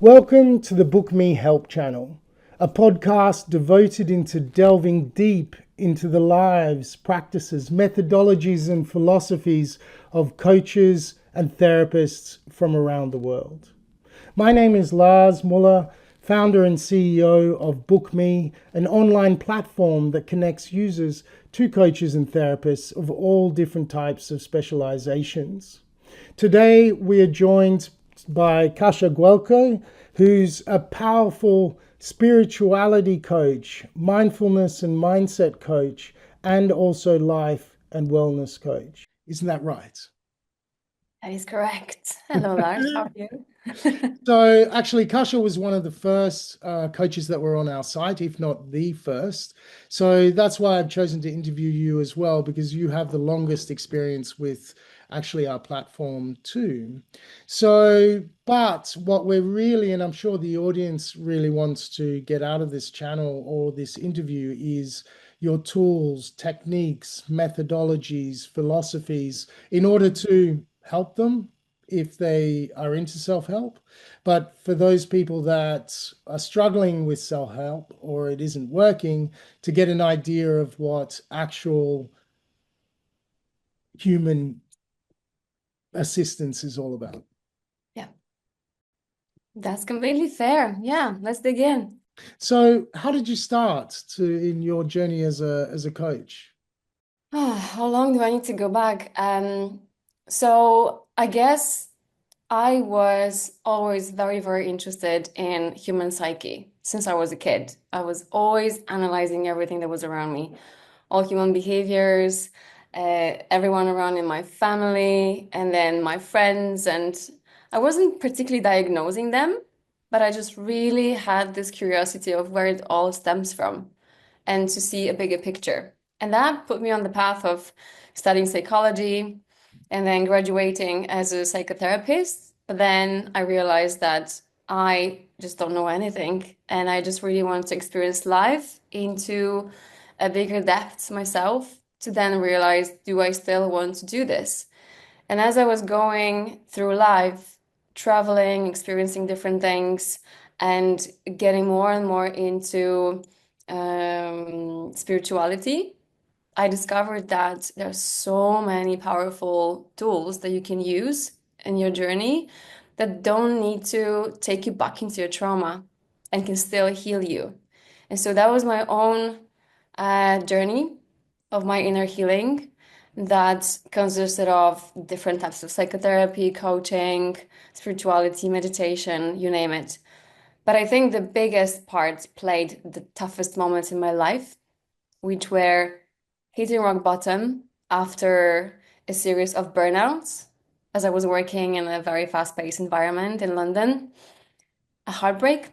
Welcome to the Book Me Help channel, a podcast devoted into delving deep into the lives, practices, methodologies and philosophies of coaches and therapists from around the world. My name is Lars, founder and CEO of BookMe, an online platform that connects users to coaches and therapists of all different types of specializations. Today we are joined by Kasia, who's a powerful spirituality coach, mindfulness and mindset coach, and also life and wellness coach. Isn't that right? That is correct. Hello, Lars. How are you? So actually, Kasia was one of the first coaches that were on our site, if not the first. So that's why I've chosen to interview you as well, because you have the longest experience with actually our platform too. So, but what we're really, and I'm sure the audience really wants to get out of this channel or this interview, is your tools, techniques, methodologies, philosophies in order to help them if they are into self-help. But for those people that are struggling with self-help or it isn't working, to get an idea of what actual human assistance is all about. Yeah, that's completely fair. Yeah, let's dig in. So how did you start in your journey as a coach? How long do I need to go back? So I guess I was always very, very interested in human psyche since I was a kid. I was always analyzing everything that was around me, all human behaviors, everyone around in my family, and then my friends. And I wasn't particularly diagnosing them, but I just really had this curiosity of where it all stems from and to see a bigger picture. And that put me on the path of studying psychology and then graduating as a psychotherapist. But then I realized that I just don't know anything. And I just really want to experience life into a bigger depth myself to then realize, do I still want to do this? And as I was going through life, traveling, experiencing different things, and getting more and more into spirituality, I discovered that there's so many powerful tools that you can use in your journey that don't need to take you back into your trauma and can still heal you. And so that was my own journey of my inner healing that consisted of different types of psychotherapy, coaching, spirituality, meditation, you name it. But I think the biggest part played the toughest moments in my life, which were hitting rock bottom after a series of burnouts as I was working in a very fast-paced environment in London, a heartbreak,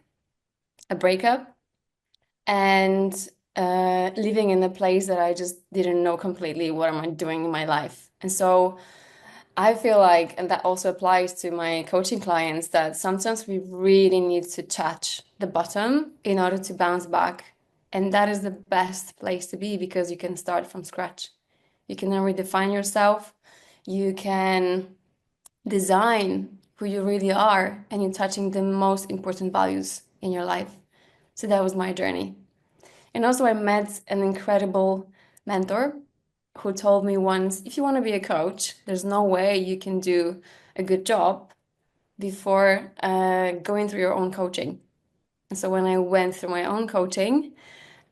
a breakup, and living in a place that I just didn't know completely what am I doing in my life. And so I feel like, and that also applies to my coaching clients, that sometimes we really need to touch the bottom in order to bounce back. And that is the best place to be because you can start from scratch. You can then redefine yourself. You can design who you really are, and you're touching the most important values in your life. So that was my journey. And also, I met an incredible mentor who told me once, if you want to be a coach, there's no way you can do a good job before going through your own coaching. And so when I went through my own coaching,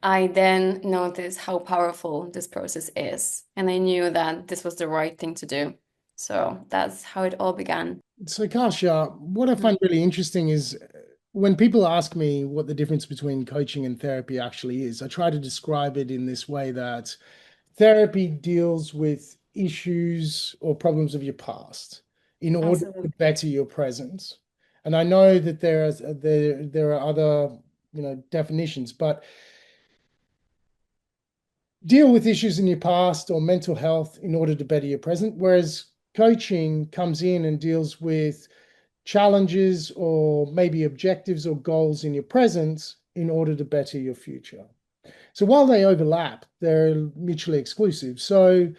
I then noticed how powerful this process is. And I knew that this was the right thing to do. So that's how it all began. So Kasia, what I find really interesting is when people ask me what the difference between coaching and therapy actually is, I try to describe it in this way that therapy deals with issues or problems of your past in order to Absolutely. better your present. And I know that there are other, definitions, but deal with issues in your past or mental health in order to better your present. Whereas coaching comes in and deals with challenges or maybe objectives or goals in your present in order to better your future. So while they overlap, they're mutually exclusive. So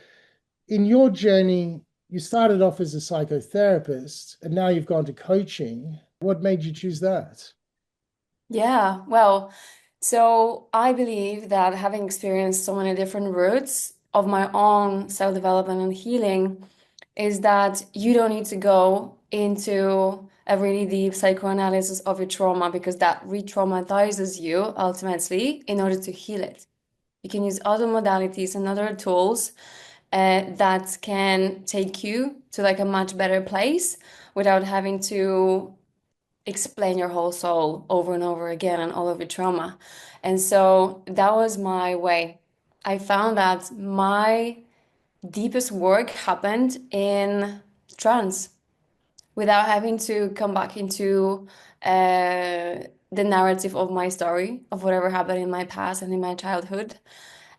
in your journey, you started off as a psychotherapist and now you've gone to coaching. What made you choose that? Yeah, well, so I believe that having experienced so many different routes of my own self-development and healing is that you don't need to go into a really deep psychoanalysis of your trauma because that re-traumatizes you ultimately in order to heal it. You can use other modalities and other tools that can take you to like a much better place without having to explain your whole soul over and over again and all of your trauma. And so that was my way. I found that my deepest work happened in trance without having to come back into the narrative of my story, of whatever happened in my past and in my childhood.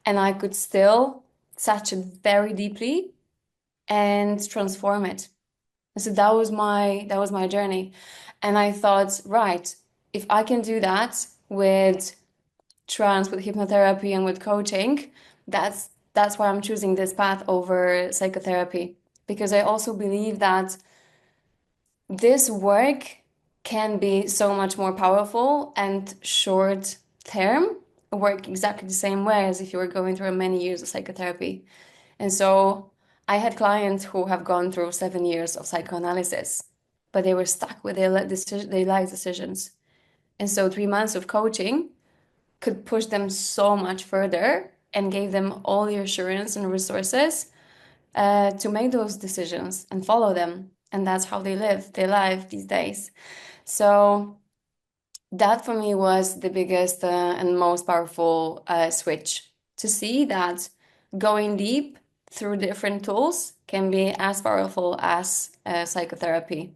And I could still touch it very deeply and transform it. So that was my journey. And I thought, right, if I can do that with trance, with hypnotherapy and with coaching, that's why I'm choosing this path over psychotherapy. Because I also believe that this work can be so much more powerful and short term, work exactly the same way as if you were going through many years of psychotherapy. And so I had clients who have gone through 7 years of psychoanalysis, but they were stuck with their life decisions. And so 3 months of coaching could push them so much further and gave them all the assurance and resources to make those decisions and follow them. And that's how they live their life these days. So that for me was the biggest and most powerful switch to see that going deep through different tools can be as powerful as psychotherapy,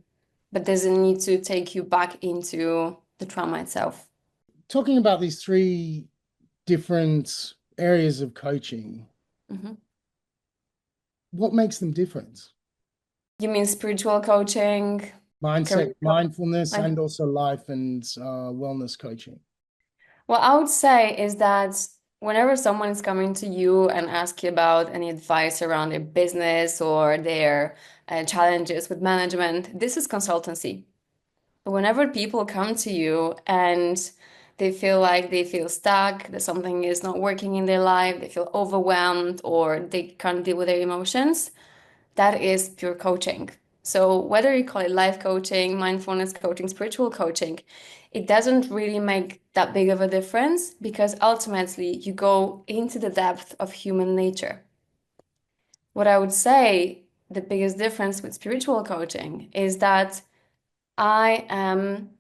but doesn't need to take you back into the trauma itself. Talking about these three different areas of coaching, Mhm. what makes them different? You mean spiritual coaching, career Mindset, mindfulness, coaching? and also life and wellness coaching. What I would say is that whenever someone is coming to you and ask you about any advice around their business or their challenges with management, this is consultancy. But whenever people come to you and they feel stuck, that something is not working in their life, they feel overwhelmed, or they can't deal with their emotions, that is pure coaching. So whether you call it life coaching, mindfulness coaching, spiritual coaching, it doesn't really make that big of a difference because ultimately you go into the depth of human nature. What I would say the biggest difference with spiritual coaching is that I am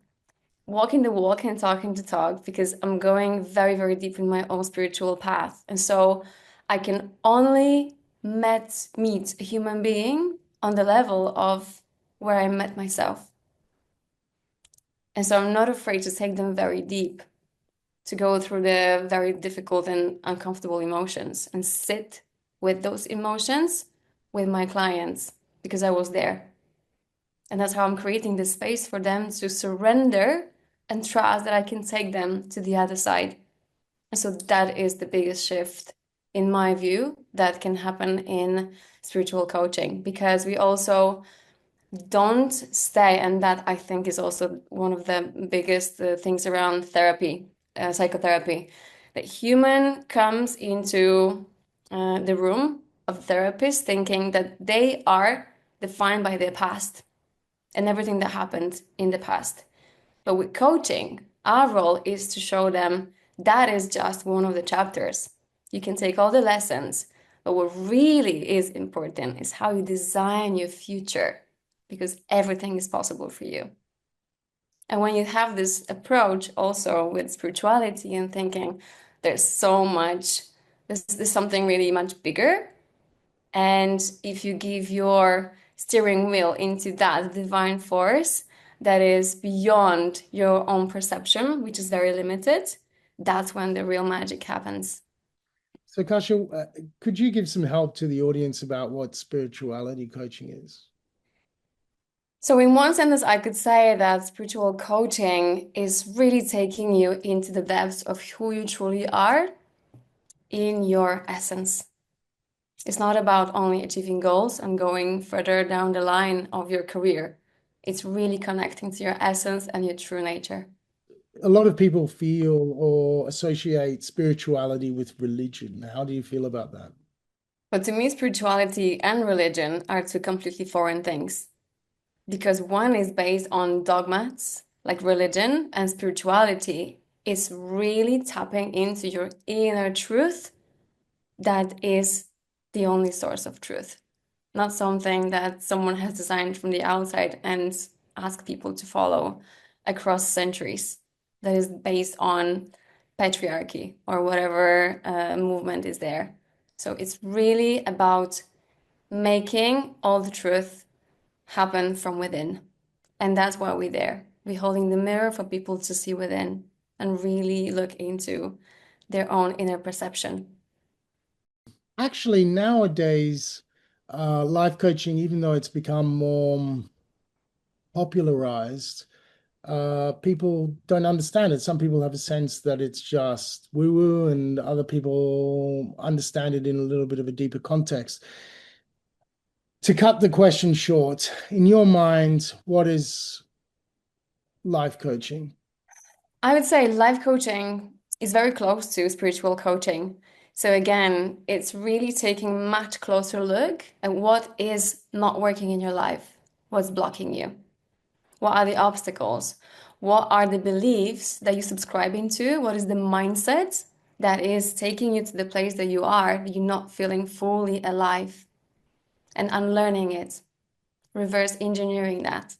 walking the walk and talking the talk because I'm going very, very deep in my own spiritual path. And so I can only meet a human being on the level of where I met myself. And so I'm not afraid to take them very deep, to go through the very difficult and uncomfortable emotions and sit with those emotions with my clients because I was there. And that's how I'm creating this space for them to surrender and trust that I can take them to the other side. And so that is the biggest shift, in my view, that can happen in spiritual coaching because we also don't stay. And that I think is also one of the biggest things around therapy, psychotherapy, that human comes into the room of therapists thinking that they are defined by their past and everything that happened in the past. But with coaching, our role is to show them that is just one of the chapters. You can take all the lessons, but what really is important is how you design your future because everything is possible for you. And when you have this approach also with spirituality and thinking there's so much, there's something really much bigger, and if you give your steering wheel into that divine force that is beyond your own perception, which is very limited, that's when the real magic happens. So, Kasia, could you give some help to the audience about what spirituality coaching is? So, in one sentence, I could say that spiritual coaching is really taking you into the depths of who you truly are in your essence. It's not about only achieving goals and going further down the line of your career. It's really connecting to your essence and your true nature. A lot of people feel or associate spirituality with religion. How do you feel about that? But to me, spirituality and religion are two completely foreign things because one is based on dogmas like religion, and spirituality is really tapping into your inner truth that is the only source of truth, not something that someone has designed from the outside and asked people to follow across centuries, that is based on patriarchy or whatever movement is there. So it's really about making all the truth happen from within. And that's why we're there. We're holding the mirror for people to see within and really look into their own inner perception. Actually, nowadays, life coaching, even though it's become more popularized, people don't understand it. Some people have a sense that it's just woo-woo, and other people understand it in a little bit of a deeper context. To cut the question short, in your mind, what is life coaching? I would say life coaching is very close to spiritual coaching. So again, it's really taking much closer look at what is not working in your life, what's blocking you, what are the obstacles, what are the beliefs that you subscribe into, what is the mindset that is taking you to the place that you are, that you're not feeling fully alive, and unlearning it, reverse engineering that.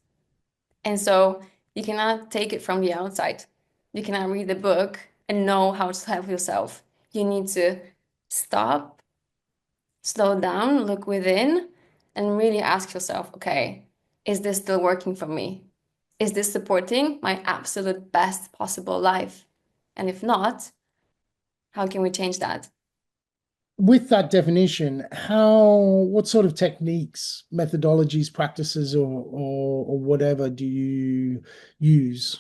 And so you cannot take it from the outside. You cannot read the book and know how to help yourself. You need to stop, slow down, look within, and really ask yourself, okay, is this still working for me? Is this supporting my absolute best possible life? And if not, how can we change that? With that definition, what sort of techniques, methodologies, practices, or whatever do you use?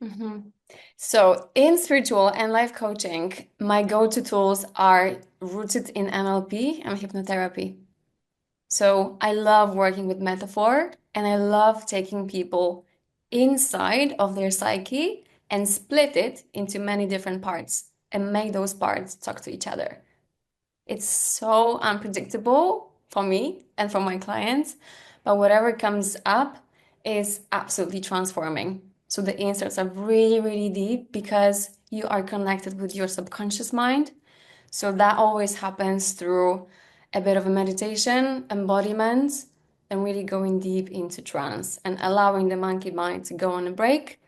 Mhm. So, in spiritual and life coaching, my go-to tools are rooted in NLP and hypnotherapy. So, I love working with metaphor and I love taking people inside of their psyche and split it into many different parts and make those parts talk to each other. It's so unpredictable for me and for my clients, but whatever comes up is absolutely transforming. So the insights are really, really deep because you are connected with your subconscious mind. So that always happens through a bit of a meditation, embodiment, and really going deep into trance and allowing the monkey mind to go on a break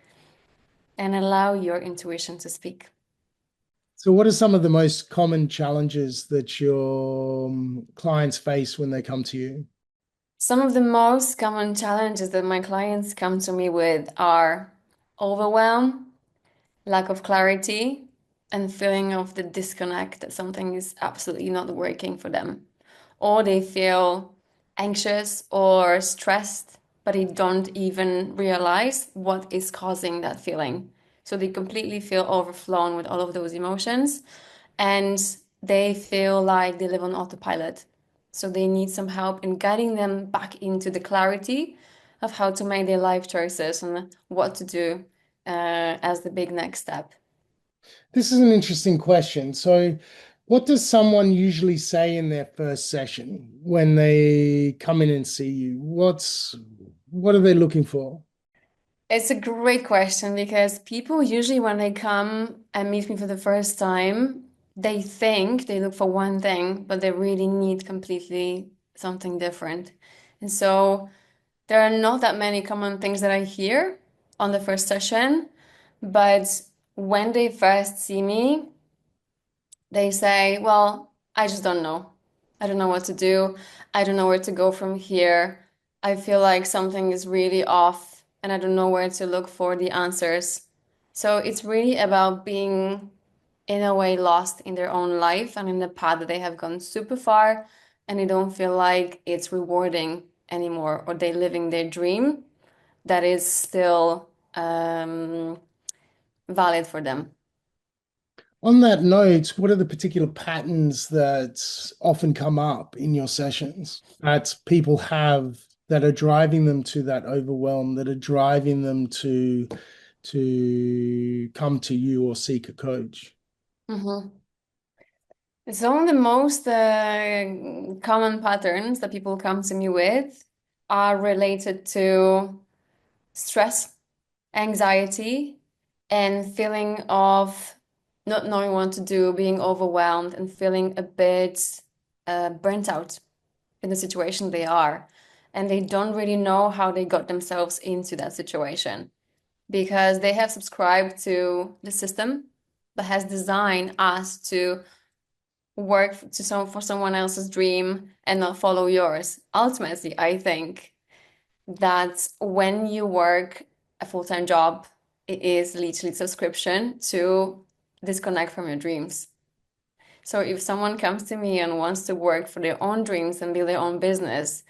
and allow your intuition to speak. So, what are some of the most common challenges that your clients face when they come to you? Some of the most common challenges that my clients come to me with are overwhelm, lack of clarity, and feeling of the disconnect that something is absolutely not working for them. Or they feel anxious or stressed, but they don't even realize what is causing that feeling. So they completely feel overflown with all of those emotions and they feel like they live on autopilot. So they need some help in guiding them back into the clarity of how to make their life choices and what to do as the big next step. This is an interesting question. So, what does someone usually say in their first session when they come in and see you? What are they looking for? It's a great question because people usually, when they come and meet me for the first time, they think they look for one thing, but they really need completely something different. And so there are not that many common things that I hear on the first session, but when they first see me, they say, well, I just don't know. I don't know what to do. I don't know where to go from here. I feel like something is really off and I don't know where to look for the answers. So it's really about being, in a way, lost in their own life and in the path that they have gone super far and they don't feel like it's rewarding anymore, or they living their dream that is still valid for them. On that note, what are the particular patterns that often come up in your sessions that people have that are driving them to that overwhelm, that are driving them to come to you or seek a coach? Mm-hmm. Some of the most common patterns that people come to me with are related to stress, anxiety, and feeling of not knowing what to do, being overwhelmed, and feeling a bit burnt out in the situation they are. And they don't really know how they got themselves into that situation because they have subscribed to the system that has designed us to work for someone else's dream and not follow yours. Ultimately, I think that when you work a full-time job, it is literally subscription to disconnect from your dreams. So if someone comes to me and wants to work for their own dreams and build their own business,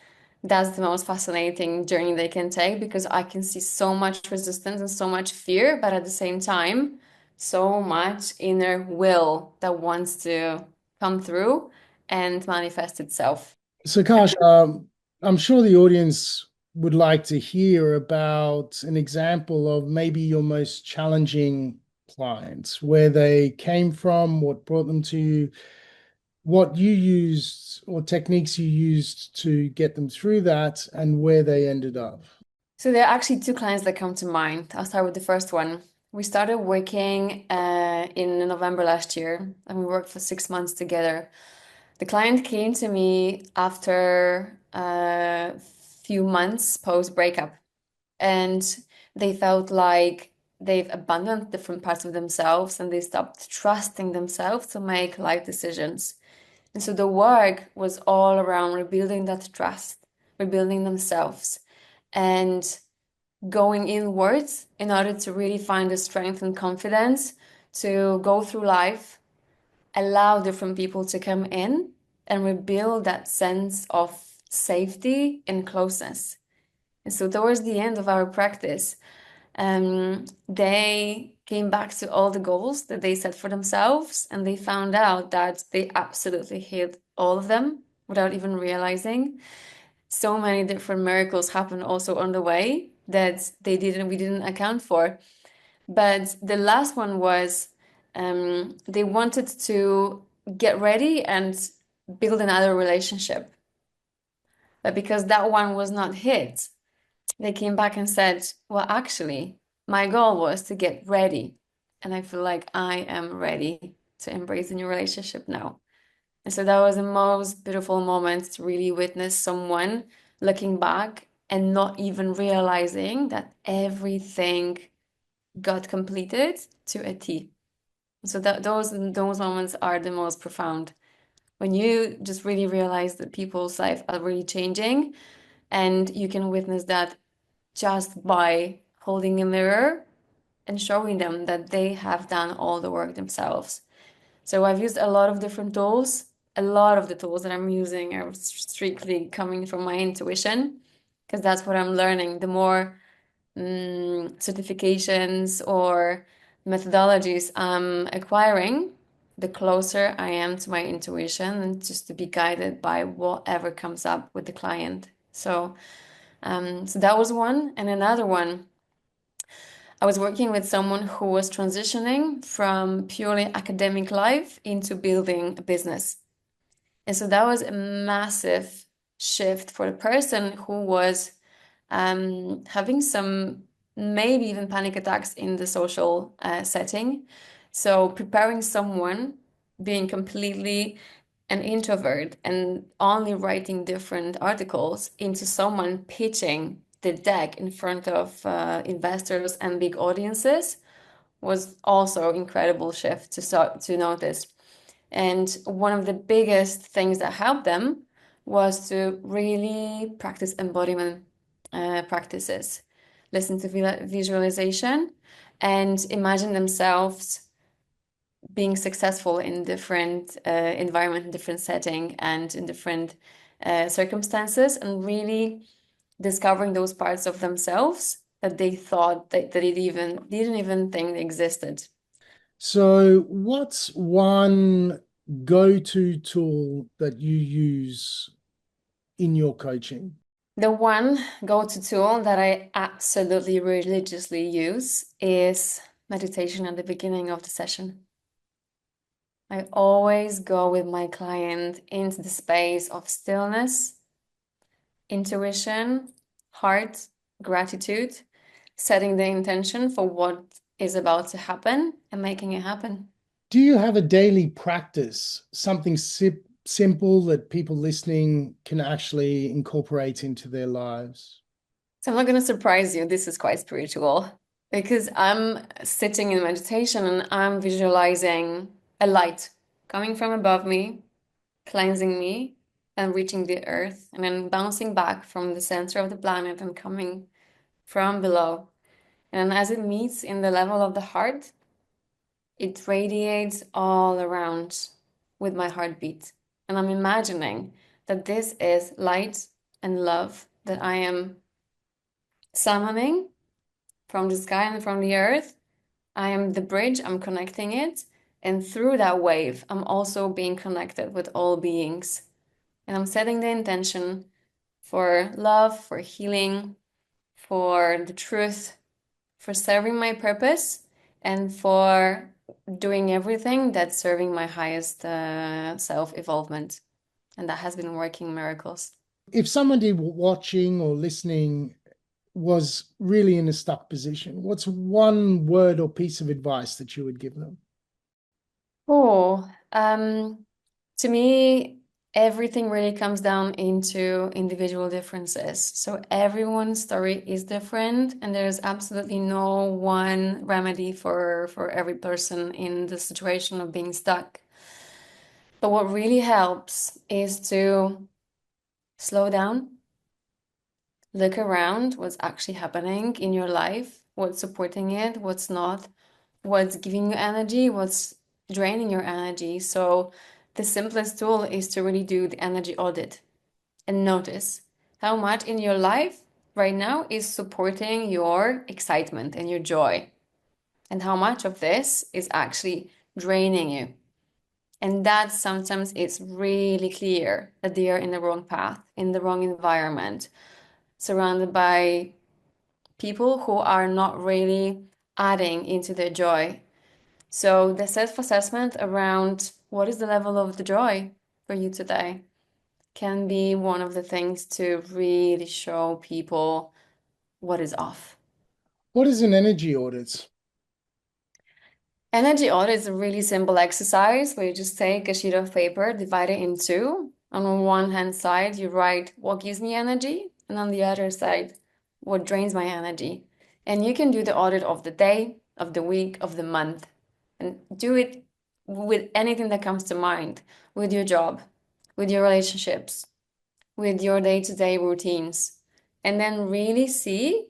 that's the most fascinating journey they can take because I can see so much resistance and so much fear, but at the same time, so much inner will that wants to come through and manifest itself. So, Kash, I'm sure the audience would like to hear about an example of maybe your most challenging clients, where they came from, what brought them to you, what you used or techniques you used to get them through that, and where they ended up. So there are actually two clients that come to mind. I'll start with the first one. We started working in November last year, and we worked for 6 months together. The client came to me after a few months post breakup, and they felt like they've abandoned different parts of themselves and they stopped trusting themselves to make life decisions. And so the work was all around rebuilding that trust, rebuilding themselves, and going inwards in order to really find the strength and confidence to go through life, allow different people to come in and rebuild that sense of safety and closeness. And so towards the end of our practice, they came back to all the goals that they set for themselves, and they found out that they absolutely hit all of them without even realizing. So many different miracles happened also on the way that we didn't account for. But the last one was they wanted to get ready and build another relationship. But because that one was not hit, they came back and said, well, actually, my goal was to get ready. And I feel like I am ready to embrace a new relationship now. And so that was the most beautiful moment to really witness someone looking back and not even realizing that everything got completed to a T. So that those moments are the most profound. When you just really realize that people's life are really changing and you can witness that just by holding a mirror and showing them that they have done all the work themselves. So I've used a lot of different tools. A lot of the tools that I'm using are strictly coming from my intuition because that's what I'm learning. The more certifications or methodologies I'm acquiring, the closer I am to my intuition and just to be guided by whatever comes up with the client. So that was one. And another one, I was working with someone who was transitioning from purely academic life into building a business. And so that was a massive shift for the person who was having some maybe even panic attacks in the social setting. So preparing someone being completely an introvert and only writing different articles into someone pitching the deck in front of investors and big audiences was also incredible shift to start to notice. And one of the biggest things that helped them was to really practice embodiment practices, listen to visualization, and imagine themselves being successful in different environment, in different setting, and in different circumstances, and really discovering those parts of themselves that they thought that they didn't even think existed. So, what's one go-to tool that you use in your coaching? The one go-to tool that I absolutely religiously use is meditation at the beginning of the session. I always go with my client into the space of stillness, intuition, heart, gratitude, setting the intention for what is about to happen and making it happen. Do you have a daily practice, something simple that people listening can actually incorporate into their lives? So I'm not going to surprise you. This is quite spiritual because I'm sitting in meditation and I'm visualizing a light coming from above me, cleansing me, and reaching the earth, and then bouncing back from the center of the planet and coming from below. And as it meets in the level of the heart, it radiates all around with my heartbeat. And I'm imagining that this is light and love that I am summoning from the sky and from the earth. I am the bridge, I'm connecting it. And through that wave, I'm also being connected with all beings. And I'm setting the intention for love, for healing, for the truth, for serving my purpose, and for doing everything that's serving my highest self-evolvement. And that has been working miracles. If somebody watching or listening was really in a stuck position, what's one word or piece of advice that you would give them? Oh, to me, everything really comes down into individual differences. So everyone's story is different, and there's absolutely no one remedy for every person in the situation of being stuck. But what really helps is to slow down, look around what's actually happening in your life, what's supporting it, what's not, what's giving you energy, what's draining your energy. So the simplest tool is to really do the energy audit and notice how much in your life right now is supporting your excitement and your joy, and how much of this is actually draining you. And that sometimes it's really clear that they are in the wrong path, in the wrong environment, surrounded by people who are not really adding into their joy. So the self-assessment around what is the level of the joy for you today can be one of the things to really show people what is off. What is an energy audit? Energy audit is a really simple exercise where you just take a sheet of paper, divide it in two. On one hand side, you write what gives me energy, and on the other side, what drains my energy. And you can do the audit of the day, of the week, of the month, and do it with anything that comes to mind, with your job, with your relationships, with your day-to-day routines. And then really see,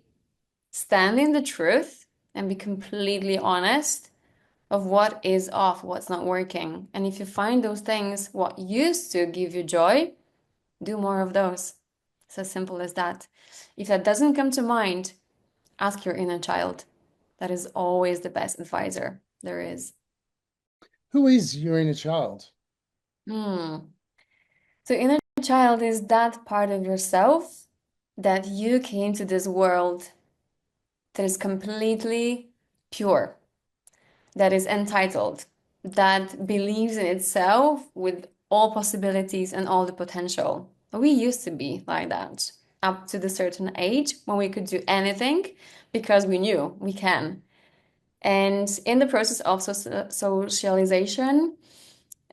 stand in the truth, and be completely honest of what is off, what's not working. And if you find those things, what used to give you joy, do more of those. It's as simple as that. If that doesn't come to mind, ask your inner child. That is always the best advisor there is. Who is your inner child? Hmm. So, inner child is that part of yourself that you came to this world that is completely pure, that is entitled, that believes in itself with all possibilities and all the potential. We used to be like that up to the certain age when we could do anything because we knew we can. And in the process of socialization,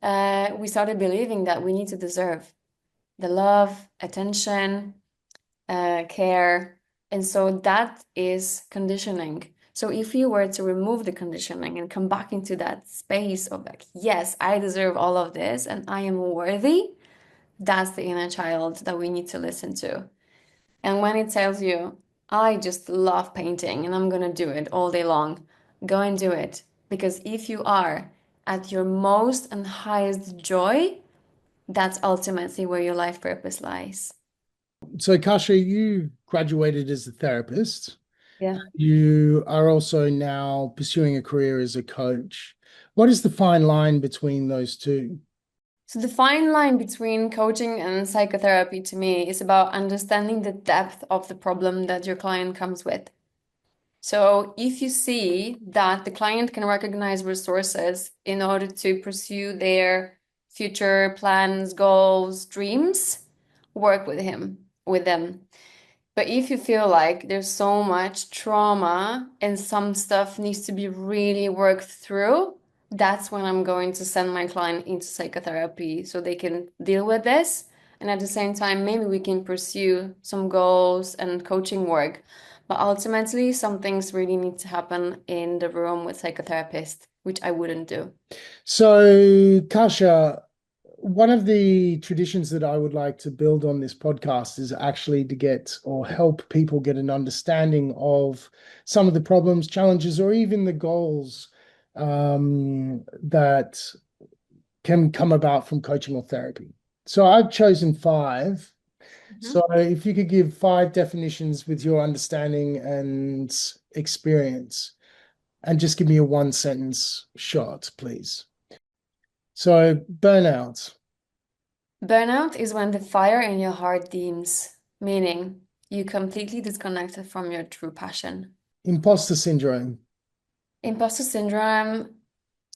we started believing that we need to deserve the love, attention, care. And so that is conditioning. So if you were to remove the conditioning and come back into that space of like, yes, I deserve all of this and I am worthy, that's the inner child that we need to listen to. And when it tells you, I just love painting and I'm gonna do it all day long, go and do it. Because if you are at your most and highest joy, that's ultimately where your life purpose lies. So, Kasia, you graduated as a therapist. Yeah. You are also now pursuing a career as a coach. What is the fine line between those two? So the fine line between coaching and psychotherapy to me is about understanding the depth of the problem that your client comes with. So if you see that the client can recognize resources in order to pursue their future plans, goals, dreams, work with them. But if you feel like there's so much trauma and some stuff needs to be really worked through, that's when I'm going to send my client into psychotherapy so they can deal with this. And at the same time, maybe we can pursue some goals and coaching work. But ultimately, some things really need to happen in the room with psychotherapist, which I wouldn't do. So, Kasia, one of the traditions that I would like to build on this podcast is actually to get or help people get an understanding of some of the problems, challenges, or even the goals that can come about from coaching or therapy. So I've chosen five. Mhm. So if you could give five definitions with your understanding and experience, and just give me a one sentence shot, please. So burnout, Burnout is when the fire in your heart dims, meaning you completely disconnected from your true passion. imposter syndrome, Imposter syndrome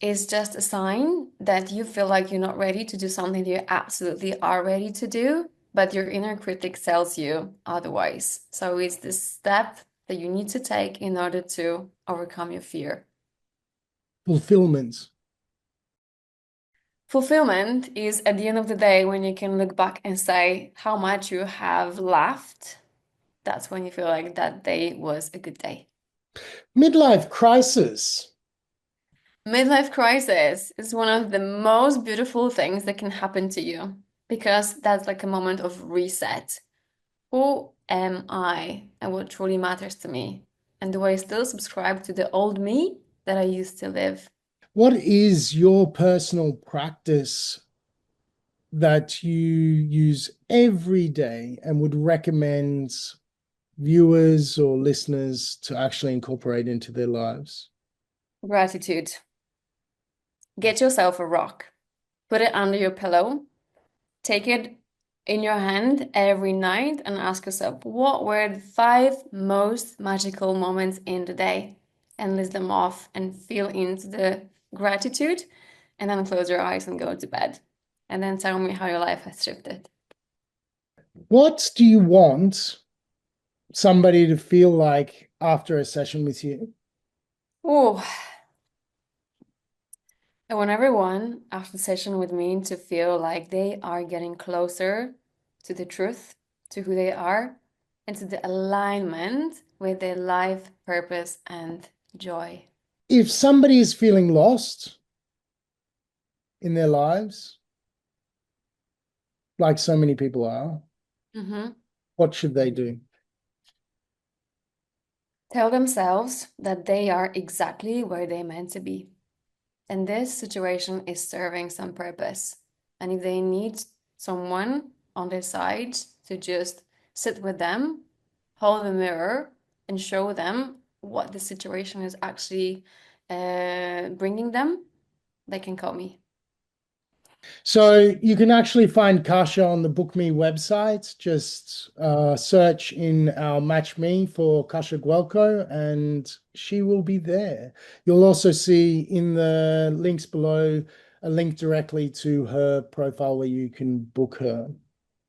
is just a sign that you feel like you're not ready to do something that you absolutely are ready to do, but your inner critic tells you otherwise. So it's the step that you need to take in order to overcome your fear. fulfillment. Fulfillment is at the end of the day when you can look back and say how much you have laughed. That's when you feel like that day was a good day. Midlife crisis. Midlife crisis is one of the most beautiful things that can happen to you because that's like a moment of reset. Who am I and what truly matters to me? And do I still subscribe to the old me that I used to live? What is your personal practice that you use every day and would recommend viewers or listeners to actually incorporate into their lives? Gratitude. Get yourself a rock, put it under your pillow, take it in your hand every night and ask yourself, what were the five most magical moments in the day? And list them off and feel into the gratitude. And then close your eyes and go to bed. And then tell me how your life has shifted. What do you want somebody to feel like after a session with you? Oh, I want everyone after the session with me to feel like they are getting closer to the truth, to who they are, and to the alignment with their life purpose and joy. If somebody is feeling lost in their lives, like so many people are, Mhm. what should they do? Tell themselves that they are exactly where they're meant to be. And this situation is serving some purpose. And if they need someone on their side to just sit with them, hold a mirror, and show them what the situation is actually bringing them, they can call me. So you can actually find Kasia on the BookMe website. Just search in our Match Me for Kasia Guelko, and she will be there. You'll also see in the links below a link directly to her profile where you can book her.